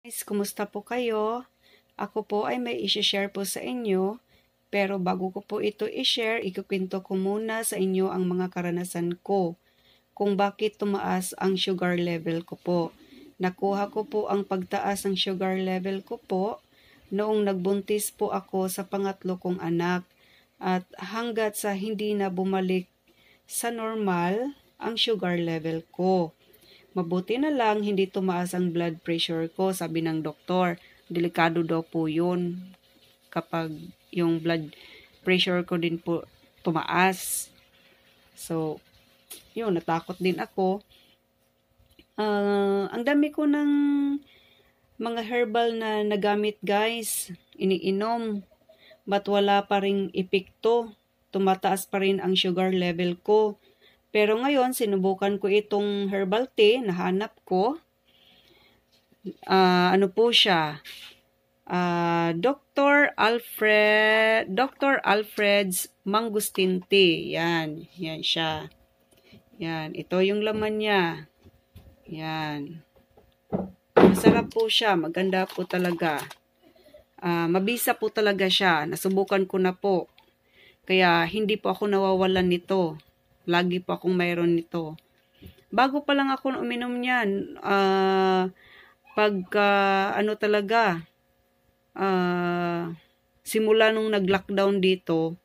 Guys, kumusta po kayo? Ako po ay may i-share po sa inyo, pero bago ko po ito i-share, ikukwento ko muna sa inyo ang mga karanasan ko kung bakit tumaas ang sugar level ko po. Nakuha ko po ang pagtaas ng sugar level ko po noong nagbuntis po ako sa pangatlo kong anak at hanggat sa hindi na bumalik sa normal ang sugar level ko. Mabuti na lang hindi tumaas ang blood pressure ko, sabi ng doktor. Delikado daw po yun kapag yung blood pressure ko din po tumaas. So, yun, natakot din ako. Ang dami ko ng mga herbal na nagamit guys, iniinom. But wala pa ring epekto. Tumataas pa rin ang sugar level ko. Pero ngayon, sinubukan ko itong herbal tea, nahanap ko. Ano po siya? Dr. Alfred's Mangosteen Tea. Yan siya. Yan, ito yung laman niya. Yan. Masarap po siya, maganda po talaga. Mabisa po talaga siya. Nasubukan ko na po. Kaya hindi po ako nawawalan nito. Lagi po akong mayroon nito. Bago pa lang ako uminom niyan, simula nung nag-lockdown dito,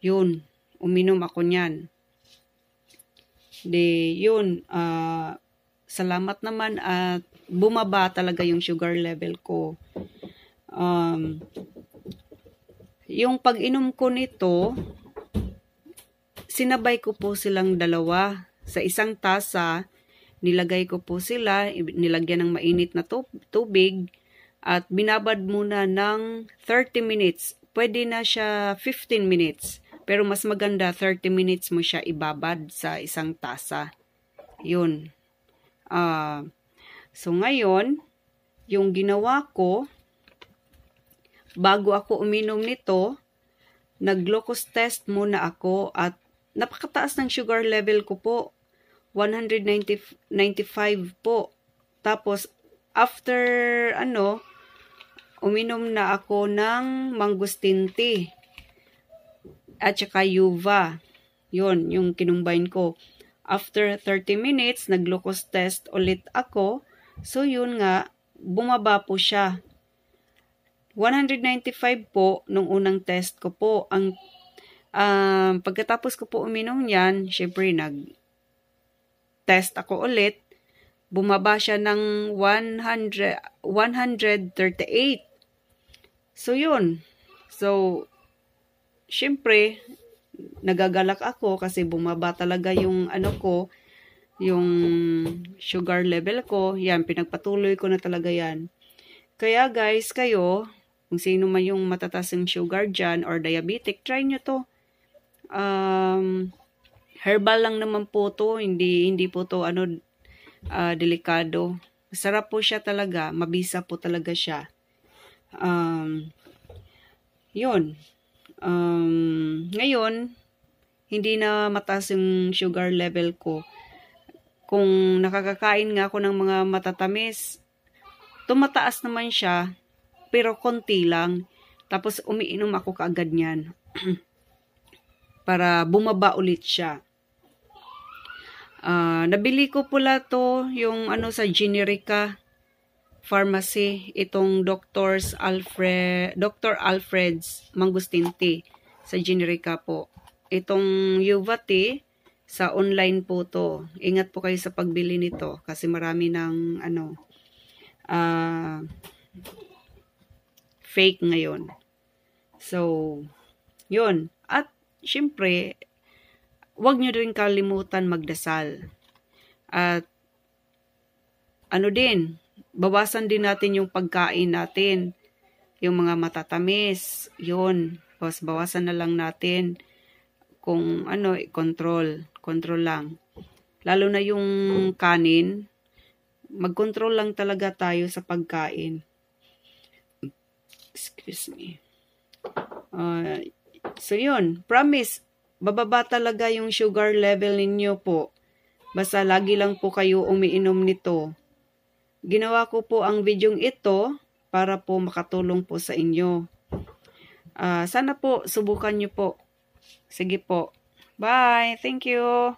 yun, uminom ako niyan. Salamat naman at bumaba talaga yung sugar level ko. Yung pag-inom ko nito, sinabay ko po silang dalawa. Sa isang tasa, nilagay ko po sila, nilagyan ng mainit na tubig, at binabad muna ng 30 minutes. Pwede na siya 15 minutes, pero mas maganda 30 minutes mo siya ibabad sa isang tasa. Yun. So ngayon, yung ginawa ko, bago ako uminom nito, nag-glucose test muna ako at napakataas ng sugar level ko po. 195 po. Tapos, after, uminom na ako ng mangosteen tea. At saka Yuva. Yun, yung kinumbine ko. After 30 minutes, nag-glucose test ulit ako. So, yun nga, bumaba po siya. 195 po nung unang test ko po. Pagkatapos ko po uminom yan, syempre nag-test ako ulit. Bumaba siya ng 138. So, yun. So, syempre, nagagalak ako kasi bumaba talaga yung yung sugar level ko. Yan, pinagpatuloy ko na talaga yan. Kaya guys, kayo, kung sino man yung matataas ng sugar dyan or diabetic, try nyo to. Herbal lang naman po to, hindi po to delikado. Masarap po siya talaga, mabisa po talaga siya. Yun. Ngayon, hindi na mataas yung sugar level ko. Kung nakakakain nga ako ng mga matatamis, tumataas naman siya, pero konti lang. Tapos umiinom ako kaagad niyan. Para bumaba ulit siya. Nabili ko pala to yung sa Generica Pharmacy, itong Dr. Alfred's Mangosteen Tea sa Generica po. Itong Yuva Tea, sa online po to. Ingat po kayo sa pagbili nito kasi marami ng fake ngayon. So, yun. At syempre, huwag nyo rin kalimutan magdasal. At bawasan din natin yung pagkain natin. Yung mga matatamis, yun. Bawasan na lang natin kung control lang. Lalo na yung kanin, mag-control lang talaga tayo sa pagkain. Excuse me. So yun, promise, bababa talaga yung sugar level ninyo po. Basta lagi lang po kayo umiinom nito. Ginawa ko po ang videong ito para po makatulong po sa inyo. Sana po subukan nyo po. Sige po. Bye. Thank you.